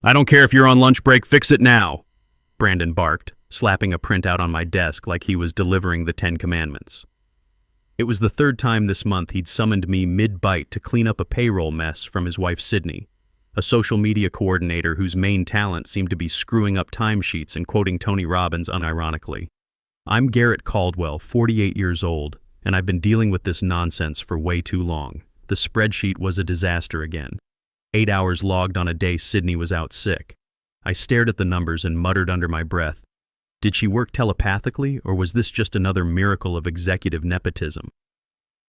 I don't care if you're on lunch break, fix it now, Brandon barked, slapping a printout on my desk like he was delivering the 10 Commandments. It was the third time this month he'd summoned me mid-bite to clean up a payroll mess from his wife Sydney, a social media coordinator whose main talent seemed to be screwing up timesheets and quoting Tony Robbins unironically. I'm Garrett Caldwell, 48 years old, and I've been dealing with this nonsense for way too long. The spreadsheet was a disaster again. 8 hours logged on a day Sydney was out sick. I stared at the numbers and muttered under my breath, did she work telepathically, or was this just another miracle of executive nepotism?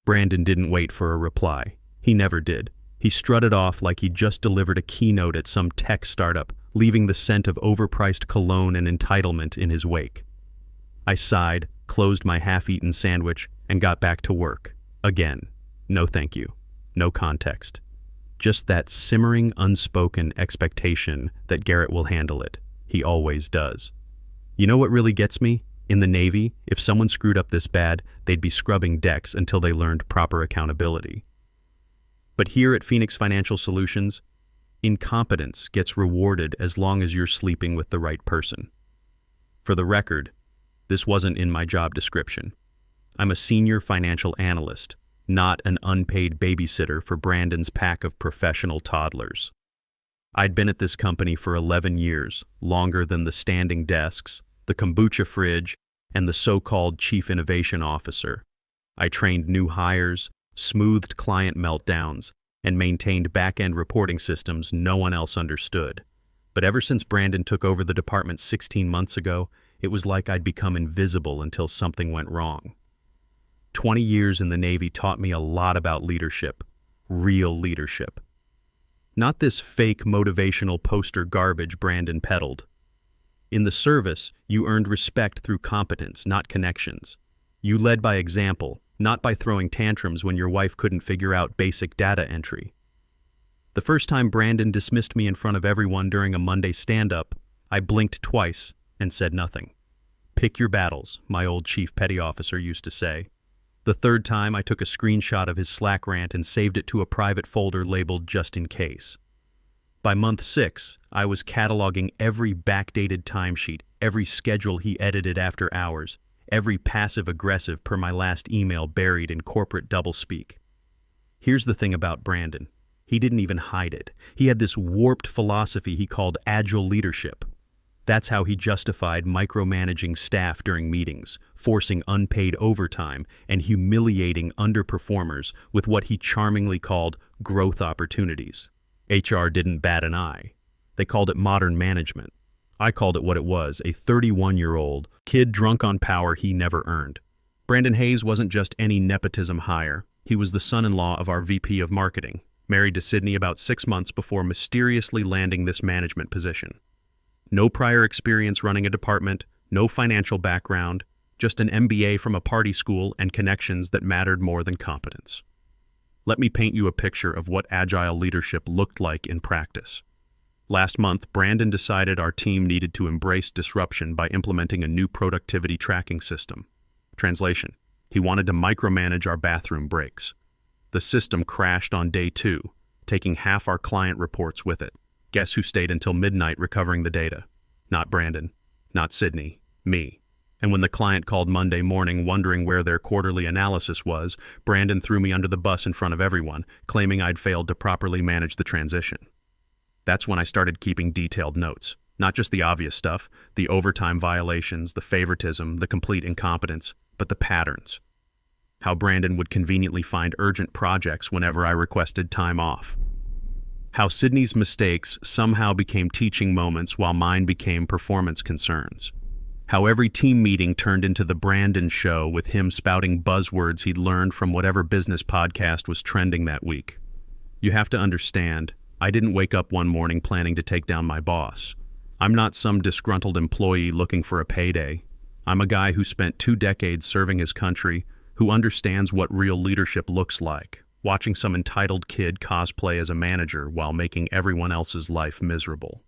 Brandon didn't wait for a reply. He never did. He strutted off like he'd just delivered a keynote at some tech startup, leaving the scent of overpriced cologne and entitlement in his wake. I sighed, closed my half-eaten sandwich, and got back to work. Again. No thank you. No context. Just that simmering, unspoken expectation that Garrett will handle it. He always does. You know what really gets me? In the Navy, if someone screwed up this bad, they'd be scrubbing decks until they learned proper accountability. But here at Phoenix Financial Solutions, incompetence gets rewarded as long as you're sleeping with the right person. For the record, this wasn't in my job description. I'm a senior financial analyst, not an unpaid babysitter for Brandon's pack of professional toddlers. I'd been at this company for 11 years, longer than the standing desks, the kombucha fridge, and the so-called chief innovation officer. I trained new hires, smoothed client meltdowns, and maintained back-end reporting systems no one else understood. But ever since Brandon took over the department 16 months ago, it was like I'd become invisible until something went wrong. 20 years in the Navy taught me a lot about leadership, real leadership. Not this fake motivational poster garbage Brandon peddled. In the service, you earned respect through competence, not connections. You led by example, not by throwing tantrums when your wife couldn't figure out basic data entry. The first time Brandon dismissed me in front of everyone during a Monday stand-up, I blinked twice and said nothing. Pick your battles, my old chief petty officer used to say. The third time, I took a screenshot of his Slack rant and saved it to a private folder labeled just in case. By month 6, I was cataloging every backdated timesheet, every schedule he edited after hours, every passive-aggressive per my last email buried in corporate doublespeak. Here's the thing about Brandon. He didn't even hide it. He had this warped philosophy he called agile leadership. That's how he justified micromanaging staff during meetings, forcing unpaid overtime, and humiliating underperformers with what he charmingly called growth opportunities. HR didn't bat an eye. They called it modern management. I called it what it was, a 31-year-old kid drunk on power he never earned. Brandon Hayes wasn't just any nepotism hire. He was the son-in-law of our VP of marketing, married to Sydney about 6 months before mysteriously landing this management position. No prior experience running a department, no financial background, just an MBA from a party school and connections that mattered more than competence. Let me paint you a picture of what agile leadership looked like in practice. Last month, Brandon decided our team needed to embrace disruption by implementing a new productivity tracking system. Translation: he wanted to micromanage our bathroom breaks. The system crashed on day 2, taking half our client reports with it. Guess who stayed until midnight recovering the data? Not Brandon, not Sydney, me. And when the client called Monday morning wondering where their quarterly analysis was, Brandon threw me under the bus in front of everyone, claiming I'd failed to properly manage the transition. That's when I started keeping detailed notes. Not just the obvious stuff, the overtime violations, the favoritism, the complete incompetence, but the patterns. How Brandon would conveniently find urgent projects whenever I requested time off. How Sydney's mistakes somehow became teaching moments while mine became performance concerns. How every team meeting turned into the Brandon show with him spouting buzzwords he'd learned from whatever business podcast was trending that week. You have to understand, I didn't wake up one morning planning to take down my boss. I'm not some disgruntled employee looking for a payday. I'm a guy who spent 2 decades serving his country, who understands what real leadership looks like, watching some entitled kid cosplay as a manager while making everyone else's life miserable.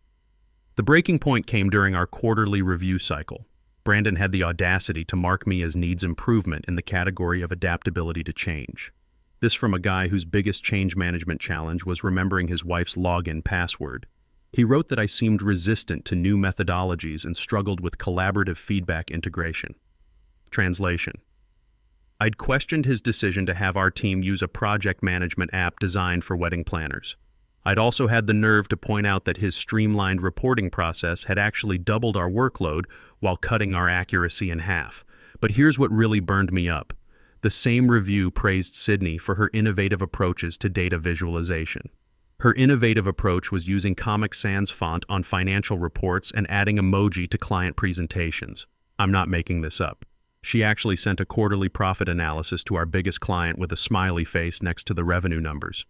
The breaking point came during our quarterly review cycle. Brandon had the audacity to mark me as needs improvement in the category of adaptability to change. This from a guy whose biggest change management challenge was remembering his wife's login password. He wrote that I seemed resistant to new methodologies and struggled with collaborative feedback integration. Translation: I'd questioned his decision to have our team use a project management app designed for wedding planners. I'd also had the nerve to point out that his streamlined reporting process had actually doubled our workload while cutting our accuracy in half. But here's what really burned me up. The same review praised Sydney for her innovative approaches to data visualization. Her innovative approach was using Comic Sans font on financial reports and adding emoji to client presentations. I'm not making this up. She actually sent a quarterly profit analysis to our biggest client with a smiley face next to the revenue numbers.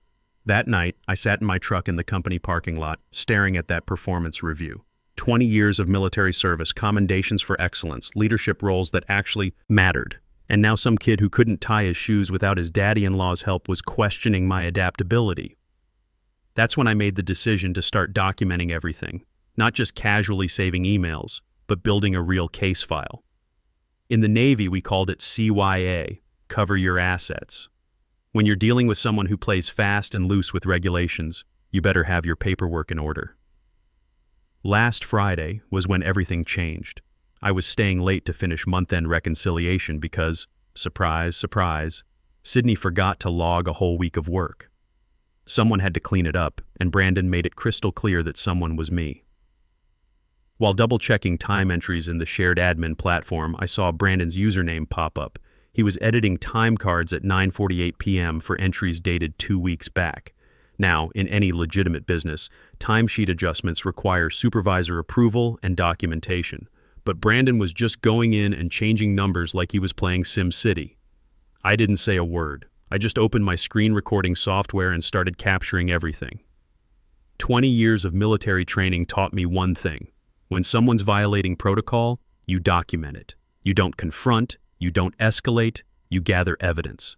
That night, I sat in my truck in the company parking lot, staring at that performance review. 20 years of military service, commendations for excellence, leadership roles that actually mattered. And now some kid who couldn't tie his shoes without his daddy-in-law's help was questioning my adaptability. That's when I made the decision to start documenting everything, not just casually saving emails, but building a real case file. In the Navy, we called it CYA, cover your assets. When you're dealing with someone who plays fast and loose with regulations, you better have your paperwork in order. Last Friday was when everything changed. I was staying late to finish month-end reconciliation because, surprise, surprise, Sydney forgot to log a whole week of work. Someone had to clean it up, and Brandon made it crystal clear that someone was me. While double-checking time entries in the shared admin platform, I saw Brandon's username pop up. He was editing time cards at 9:48 p.m. for entries dated 2 weeks back. Now, in any legitimate business, timesheet adjustments require supervisor approval and documentation. But Brandon was just going in and changing numbers like he was playing SimCity. I didn't say a word. I just opened my screen recording software and started capturing everything. 20 years of military training taught me one thing. When someone's violating protocol, you document it. You don't confront, you don't escalate, you gather evidence.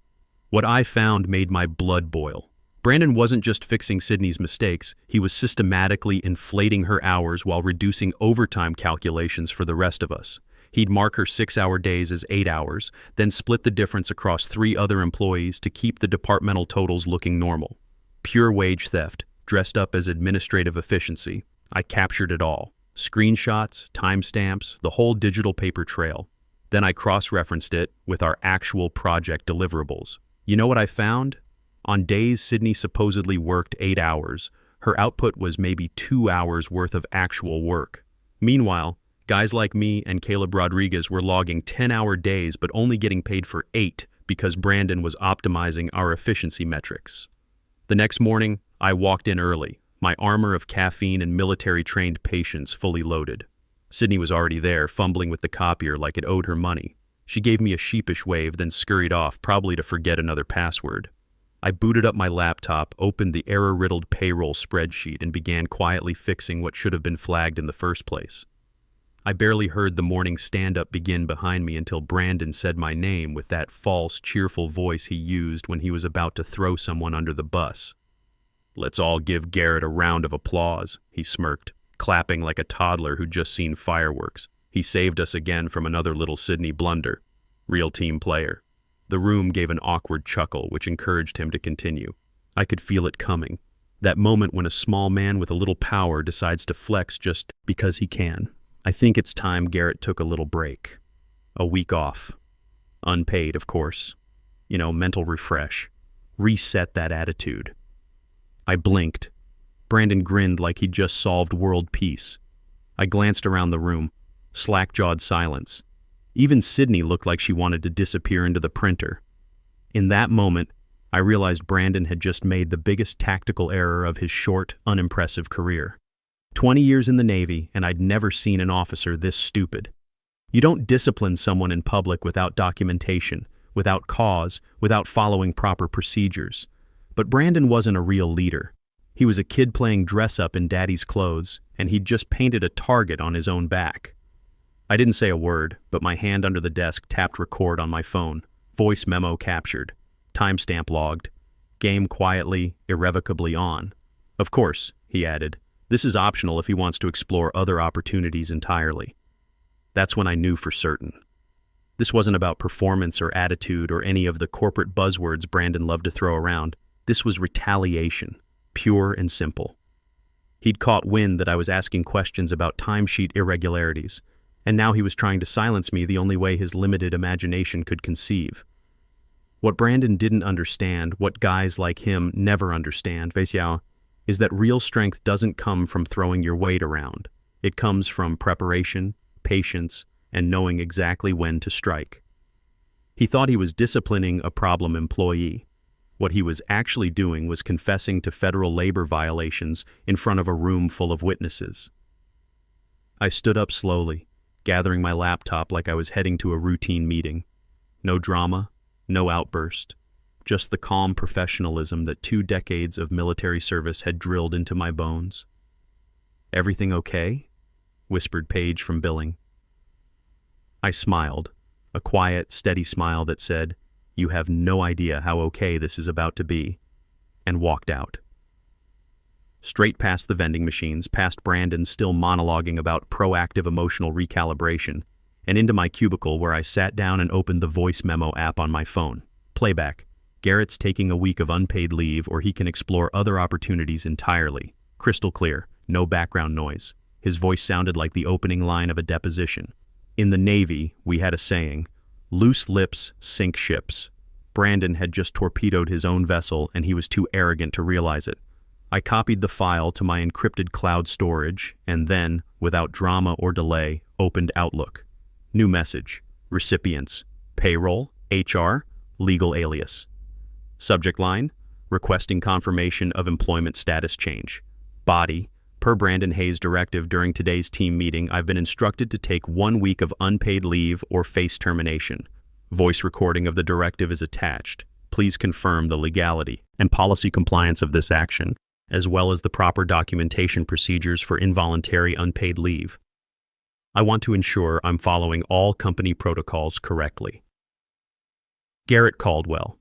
What I found made my blood boil. Brandon wasn't just fixing Sydney's mistakes, he was systematically inflating her hours while reducing overtime calculations for the rest of us. He'd mark her 6-hour days as 8 hours, then split the difference across 3 other employees to keep the departmental totals looking normal. Pure wage theft, dressed up as administrative efficiency. I captured it all. Screenshots, timestamps, the whole digital paper trail. Then I cross-referenced it with our actual project deliverables. You know what I found? On days Sydney supposedly worked 8 hours, her output was maybe 2 hours worth of actual work. Meanwhile, guys like me and Caleb Rodriguez were logging 10-hour days but only getting paid for 8 because Brandon was optimizing our efficiency metrics. The next morning, I walked in early, my armor of caffeine and military-trained patience fully loaded. Sydney was already there, fumbling with the copier like it owed her money. She gave me a sheepish wave, then scurried off, probably to forget another password. I booted up my laptop, opened the error-riddled payroll spreadsheet, and began quietly fixing what should have been flagged in the first place. I barely heard the morning stand-up begin behind me until Brandon said my name with that false, cheerful voice he used when he was about to throw someone under the bus. "Let's all give Garrett a round of applause," he smirked, clapping like a toddler who'd just seen fireworks. He saved us again from another little Sydney blunder. Real team player. The room gave an awkward chuckle, which encouraged him to continue. I could feel it coming. That moment when a small man with a little power decides to flex just because he can. I think it's time Garrett took a little break. A week off. Unpaid, of course. Mental refresh. Reset that attitude. I blinked. Brandon grinned like he'd just solved world peace. I glanced around the room. Slack-jawed silence. Even Sydney looked like she wanted to disappear into the printer. In that moment, I realized Brandon had just made the biggest tactical error of his short, unimpressive career. 20 years in the Navy, and I'd never seen an officer this stupid. You don't discipline someone in public without documentation, without cause, without following proper procedures. But Brandon wasn't a real leader. He was a kid playing dress-up in daddy's clothes, and he'd just painted a target on his own back. I didn't say a word, but my hand under the desk tapped record on my phone. Voice memo captured. Timestamp logged. Game quietly, irrevocably on. Of course, he added, this is optional if he wants to explore other opportunities entirely. That's when I knew for certain. This wasn't about performance or attitude or any of the corporate buzzwords Brandon loved to throw around. This was retaliation, pure and simple. He'd caught wind that I was asking questions about timesheet irregularities, and now he was trying to silence me the only way his limited imagination could conceive. What Brandon didn't understand, what guys like him never understand, Vesiao, is that real strength doesn't come from throwing your weight around. It comes from preparation, patience, and knowing exactly when to strike. He thought he was disciplining a problem employee. What he was actually doing was confessing to federal labor violations in front of a room full of witnesses. I stood up slowly, gathering my laptop like I was heading to a routine meeting. No drama, no outburst, just the calm professionalism that 2 decades of military service had drilled into my bones. "Everything okay?" whispered Paige from billing. I smiled, a quiet, steady smile that said, "You have no idea how okay this is about to be," and walked out. Straight past the vending machines, past Brandon still monologuing about proactive emotional recalibration, and into my cubicle where I sat down and opened the voice memo app on my phone. Playback. Garrett's taking a week of unpaid leave or he can explore other opportunities entirely. Crystal clear, no background noise. His voice sounded like the opening line of a deposition. In the Navy, we had a saying, "Loose lips sink ships." Brandon had just torpedoed his own vessel and he was too arrogant to realize it. I copied the file to my encrypted cloud storage and then, without drama or delay, opened Outlook. New message. Recipients. Payroll, HR, legal alias. Subject line. Requesting confirmation of employment status change. Body. Per Brandon Hayes' directive during today's team meeting, I've been instructed to take 1 week of unpaid leave or face termination. Voice recording of the directive is attached. Please confirm the legality and policy compliance of this action, as well as the proper documentation procedures for involuntary unpaid leave. I want to ensure I'm following all company protocols correctly. Garrett Caldwell.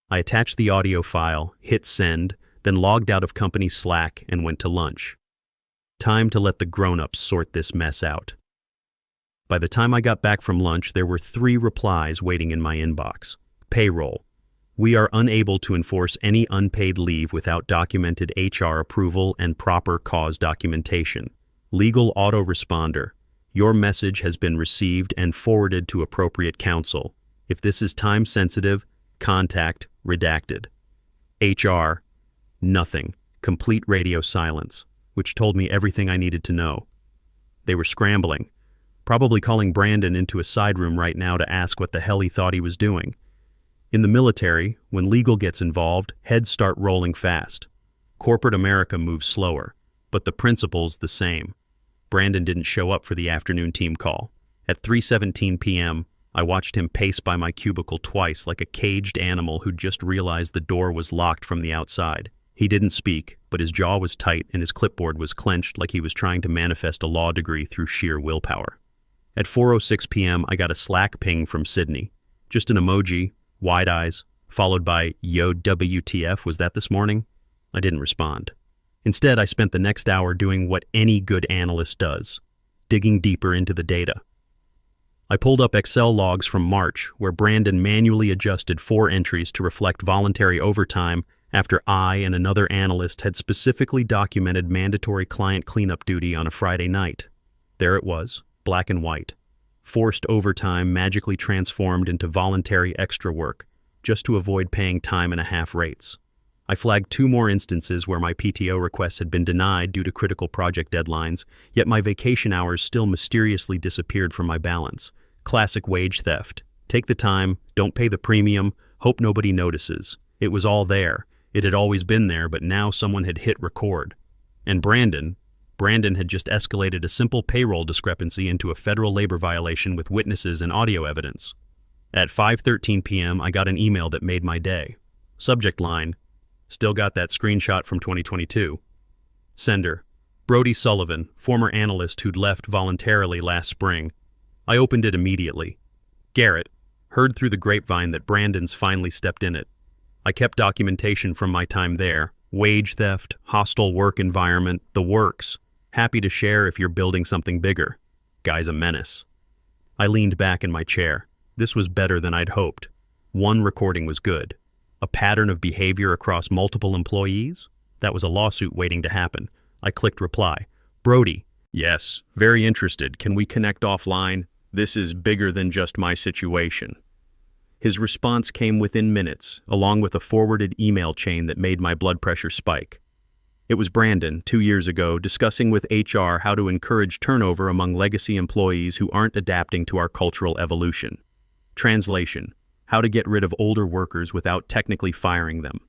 I attached the audio file, hit send, then logged out of company Slack and went to lunch. Time to let the grown-ups sort this mess out. By the time I got back from lunch, there were 3 replies waiting in my inbox. Payroll. We are unable to enforce any unpaid leave without documented HR approval and proper cause documentation. Legal autoresponder. Your message has been received and forwarded to appropriate counsel. If this is time-sensitive, contact redacted. HR. Nothing. Complete radio silence, which told me everything I needed to know. They were scrambling, probably calling Brandon into a side room right now to ask what the hell he thought he was doing. In the military, when legal gets involved, heads start rolling fast. Corporate America moves slower, but the principle's the same. Brandon didn't show up for the afternoon team call. At 3:17 p.m., I watched him pace by my cubicle twice like a caged animal who'd just realized the door was locked from the outside. He didn't speak, but his jaw was tight and his clipboard was clenched like he was trying to manifest a law degree through sheer willpower. At 4:06 p.m., I got a Slack ping from Sydney. Just an emoji, wide eyes, followed by, "Yo, WTF, was that this morning?" I didn't respond. Instead, I spent the next hour doing what any good analyst does, digging deeper into the data. I pulled up Excel logs from March, where Brandon manually adjusted 4 entries to reflect voluntary overtime after I and another analyst had specifically documented mandatory client cleanup duty on a Friday night. There it was, black and white. Forced overtime magically transformed into voluntary extra work, just to avoid paying time-and-a-half rates. I flagged 2 more instances where my PTO requests had been denied due to critical project deadlines, yet my vacation hours still mysteriously disappeared from my balance. Classic wage theft. Take the time, don't pay the premium, hope nobody notices. It was all there. It had always been there, but now someone had hit record. And Brandon had just escalated a simple payroll discrepancy into a federal labor violation with witnesses and audio evidence. At 5:13 p.m., I got an email that made my day. Subject line, "Still got that screenshot from 2022. Sender, Brody Sullivan, former analyst who'd left voluntarily last spring. I opened it immediately. Garrett, heard through the grapevine that Brandon's finally stepped in it. I kept documentation from my time there. Wage theft, hostile work environment, the works. Happy to share if you're building something bigger. Guy's a menace." I leaned back in my chair. This was better than I'd hoped. 1 recording was good. A pattern of behavior across multiple employees? That was a lawsuit waiting to happen. I clicked reply. Brody. Yes, very interested. Can we connect offline? This is bigger than just my situation. His response came within minutes, along with a forwarded email chain that made my blood pressure spike. It was Brandon, 2 years ago, discussing with HR how to encourage turnover among legacy employees who aren't adapting to our cultural evolution. Translation: how to get rid of older workers without technically firing them.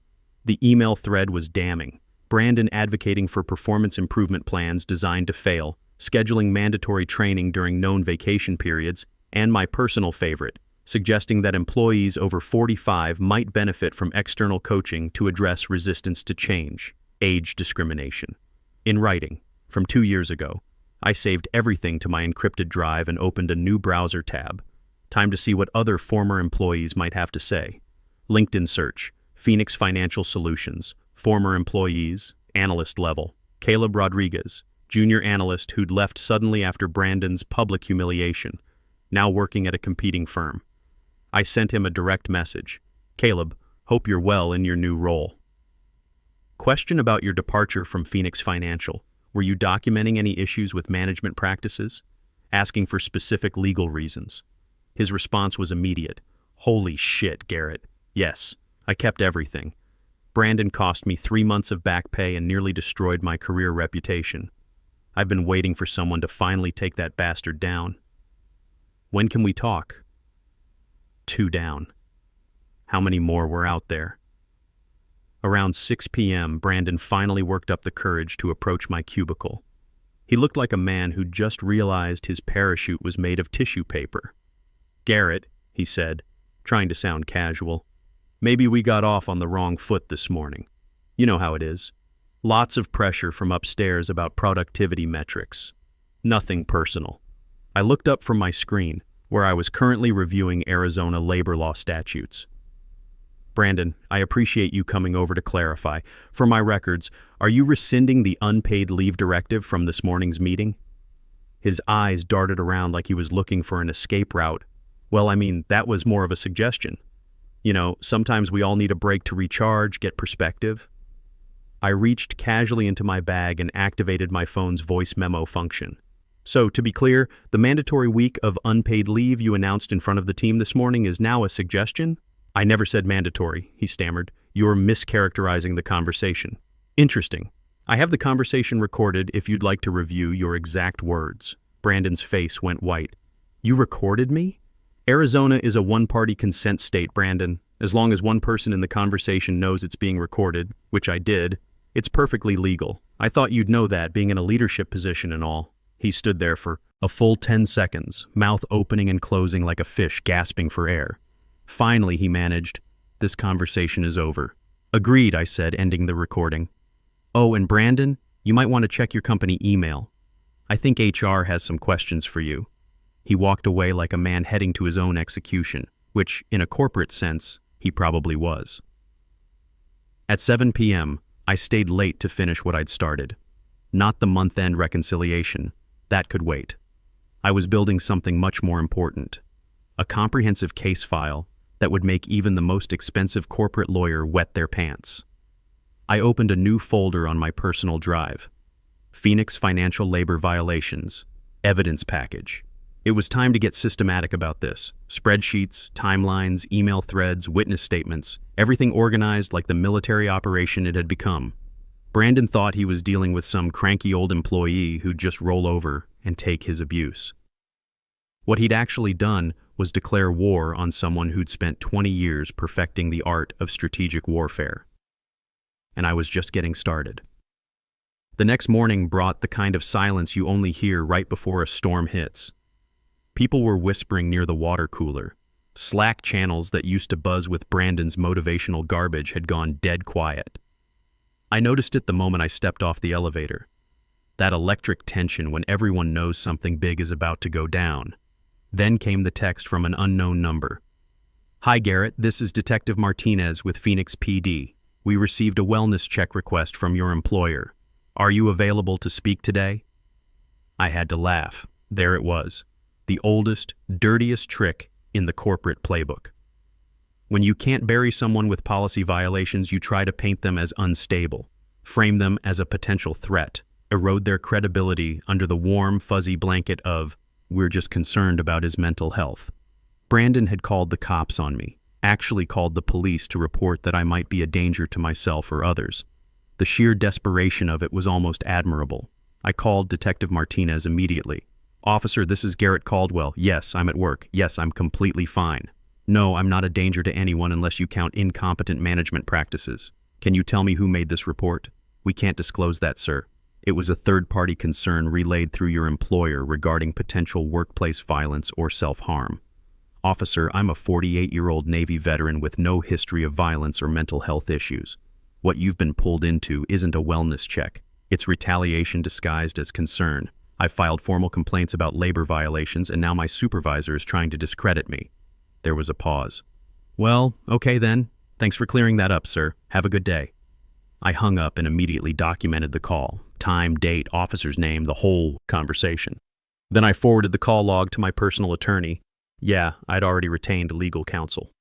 The email thread was damning. Brandon advocating for performance improvement plans designed to fail, scheduling mandatory training during known vacation periods, and my personal favorite, suggesting that employees over 45 might benefit from external coaching to address resistance to change. Age discrimination. In writing, from 2 years ago, I saved everything to my encrypted drive and opened a new browser tab. Time to see what other former employees might have to say. LinkedIn search, Phoenix Financial Solutions, former employees, analyst level. Caleb Rodriguez, junior analyst who'd left suddenly after Brandon's public humiliation, now working at a competing firm. I sent him a direct message. Caleb, hope you're well in your new role. Question about your departure from Phoenix Financial. Were you documenting any issues with management practices? Asking for specific legal reasons. His response was immediate. Holy shit, Garrett. Yes, I kept everything. Brandon cost me 3 months of back pay and nearly destroyed my career reputation. I've been waiting for someone to finally take that bastard down. When can we talk? 2 down. How many more were out there? Around 6 p.m., Brandon finally worked up the courage to approach my cubicle. He looked like a man who'd just realized his parachute was made of tissue paper. Garrett, he said, trying to sound casual, maybe we got off on the wrong foot this morning. You know how it is. Lots of pressure from upstairs about productivity metrics. Nothing personal. I looked up from my screen, where I was currently reviewing Arizona labor law statutes. Brandon, I appreciate you coming over to clarify. For my records, are you rescinding the unpaid leave directive from this morning's meeting? His eyes darted around like he was looking for an escape route. Well, I mean, that was more of a suggestion. You know, sometimes we all need a break to recharge, get perspective. I reached casually into my bag and activated my phone's voice memo function. So, to be clear, the mandatory week of unpaid leave you announced in front of the team this morning is now a suggestion? I never said mandatory, he stammered. You're mischaracterizing the conversation. Interesting. I have the conversation recorded if you'd like to review your exact words. Brandon's face went white. You recorded me? Arizona is a one-party consent state, Brandon. As long as one person in the conversation knows it's being recorded, which I did, it's perfectly legal. I thought you'd know that, being in a leadership position and all. He stood there for a full 10 seconds, mouth opening and closing like a fish gasping for air. Finally, he managed, "This conversation is over." Agreed, I said, ending the recording. Oh, and Brandon, you might want to check your company email. I think HR has some questions for you. He walked away like a man heading to his own execution, which, in a corporate sense, he probably was. At 7 p.m., I stayed late to finish what I'd started. Not the month-end reconciliation. That could wait. I was building something much more important. A comprehensive case file that would make even the most expensive corporate lawyer wet their pants. I opened a new folder on my personal drive. Phoenix Financial Labor Violations. Evidence package. It was time to get systematic about this. Spreadsheets, timelines, email threads, witness statements, everything organized like the military operation it had become. Brandon thought he was dealing with some cranky old employee who'd just roll over and take his abuse. What he'd actually done was declare war on someone who'd spent 20 years perfecting the art of strategic warfare. And I was just getting started. The next morning brought the kind of silence you only hear right before a storm hits. People were whispering near the water cooler. Slack channels that used to buzz with Brandon's motivational garbage had gone dead quiet. I noticed it the moment I stepped off the elevator. That electric tension when everyone knows something big is about to go down. Then came the text from an unknown number. Hi Garrett, this is Detective Martinez with Phoenix PD. We received a wellness check request from your employer. Are you available to speak today? I had to laugh. There it was. The oldest, dirtiest trick in the corporate playbook. When you can't bury someone with policy violations, you try to paint them as unstable, frame them as a potential threat. erode their credibility under the warm, fuzzy blanket of, "We're just concerned about his mental health." Brandon had called the cops on me, actually called the police to report that I might be a danger to myself or others. The sheer desperation of it was almost admirable. I called Detective Martinez immediately. "Officer, this is Garrett Caldwell. Yes, I'm at work. Yes, I'm completely fine. No, I'm not a danger to anyone unless you count incompetent management practices. Can you tell me who made this report?" "We can't disclose that, sir. It was a third-party concern relayed through your employer regarding potential workplace violence or self-harm." "Officer, I'm a 48-year-old Navy veteran with no history of violence or mental health issues. What you've been pulled into isn't a wellness check. It's retaliation disguised as concern. I've filed formal complaints about labor violations, and now my supervisor is trying to discredit me." There was a pause. "Well, okay then. Thanks for clearing that up, sir. Have a good day." I hung up and immediately documented the call. Time, date, officer's name, the whole conversation. Then I forwarded the call log to my personal attorney. Yeah, I'd already retained legal counsel.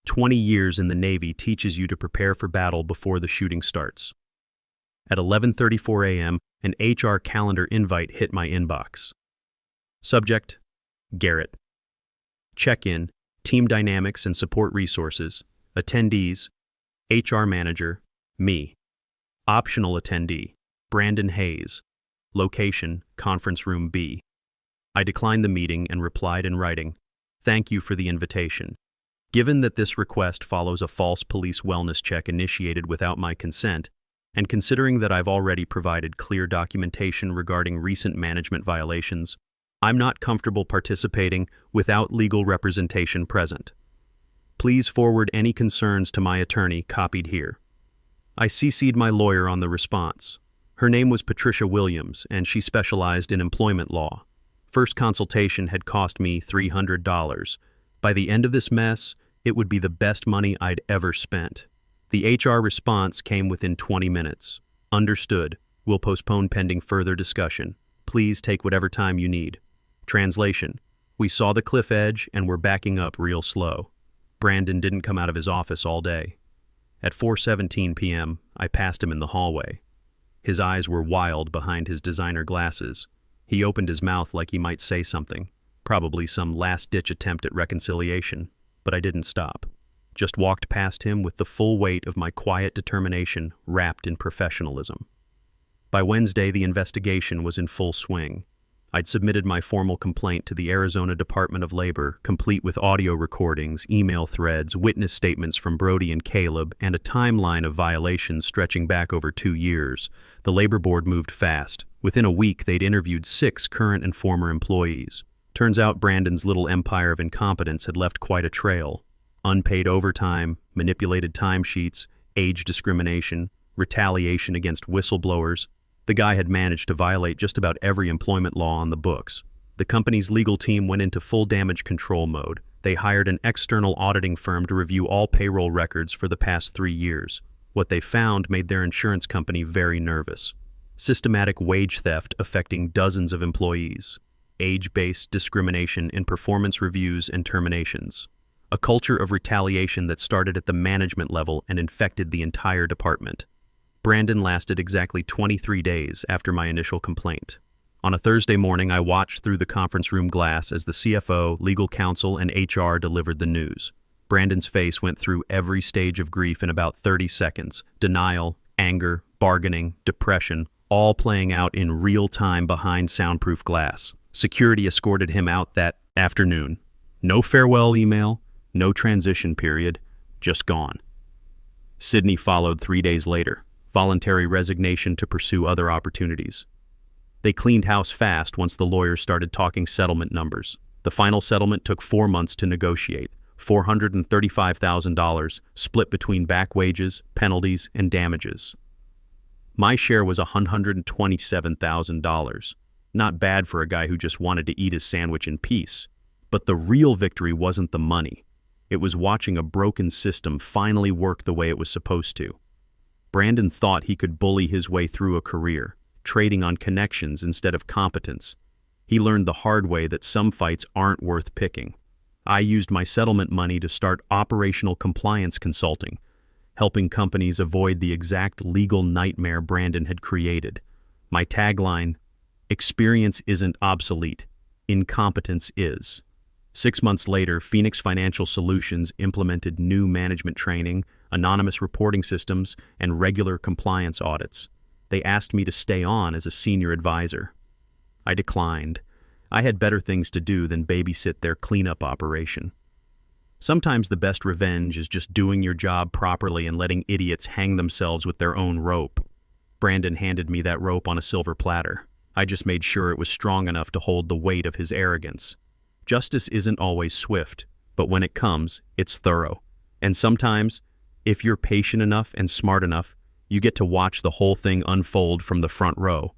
20 years in the Navy teaches you to prepare for battle before the shooting starts. At 11:34 a.m., an HR calendar invite hit my inbox. Subject: Garrett. Check-in: Team Dynamics and Support Resources. Attendees: HR Manager, me. Optional attendee: Brandon Hayes. Location: Conference Room B. I declined the meeting and replied in writing, "Thank you for the invitation. Given that this request follows a false police wellness check initiated without my consent, and considering that I've already provided clear documentation regarding recent management violations, I'm not comfortable participating without legal representation present. Please forward any concerns to my attorney copied here." I CC'd my lawyer on the response. Her name was Patricia Williams, and she specialized in employment law. First consultation had cost me $300. By the end of this mess, it would be the best money I'd ever spent. The HR response came within 20 minutes. "Understood. We'll postpone pending further discussion. Please take whatever time you need." Translation: "We saw the cliff edge and we're backing up real slow." Brandon didn't come out of his office all day. At 4:17 p.m., I passed him in the hallway. His eyes were wild behind his designer glasses. He opened his mouth like he might say something, probably some last-ditch attempt at reconciliation, but I didn't stop. Just walked past him with the full weight of my quiet determination wrapped in professionalism. By Wednesday, the investigation was in full swing. I'd submitted my formal complaint to the Arizona Department of Labor, complete with audio recordings, email threads, witness statements from Brody and Caleb, and a timeline of violations stretching back over 2 years. The labor board moved fast. Within a week, they'd interviewed 6 current and former employees. Turns out Brandon's little empire of incompetence had left quite a trail. Unpaid overtime, manipulated timesheets, age discrimination, retaliation against whistleblowers. The guy had managed to violate just about every employment law on the books. The company's legal team went into full damage control mode. They hired an external auditing firm to review all payroll records for the past 3 years. What they found made their insurance company very nervous. Systematic wage theft affecting dozens of employees. Age-based discrimination in performance reviews and terminations. A culture of retaliation that started at the management level and infected the entire department. Brandon lasted exactly 23 days after my initial complaint. On a Thursday morning, I watched through the conference room glass as the CFO, legal counsel, and HR delivered the news. Brandon's face went through every stage of grief in about 30 seconds. Denial, anger, bargaining, depression, all playing out in real time behind soundproof glass. Security escorted him out that afternoon. No farewell email, no transition period, just gone. Sydney followed 3 days later. Voluntary resignation to pursue other opportunities. They cleaned house fast once the lawyers started talking settlement numbers. The final settlement took 4 months to negotiate, $435,000 split between back wages, penalties, and damages. My share was $127,000. Not bad for a guy who just wanted to eat his sandwich in peace. But the real victory wasn't the money. It was watching a broken system finally work the way it was supposed to. Brandon thought he could bully his way through a career, trading on connections instead of competence. He learned the hard way that some fights aren't worth picking. I used my settlement money to start operational compliance consulting, helping companies avoid the exact legal nightmare Brandon had created. My tagline: experience isn't obsolete, incompetence is. 6 months later, Phoenix Financial Solutions implemented new management training, anonymous reporting systems, and regular compliance audits. They asked me to stay on as a senior advisor. I declined. I had better things to do than babysit their cleanup operation. Sometimes the best revenge is just doing your job properly and letting idiots hang themselves with their own rope. Brandon handed me that rope on a silver platter. I just made sure it was strong enough to hold the weight of his arrogance. Justice isn't always swift, but when it comes, it's thorough. And sometimes, if you're patient enough and smart enough, you get to watch the whole thing unfold from the front row.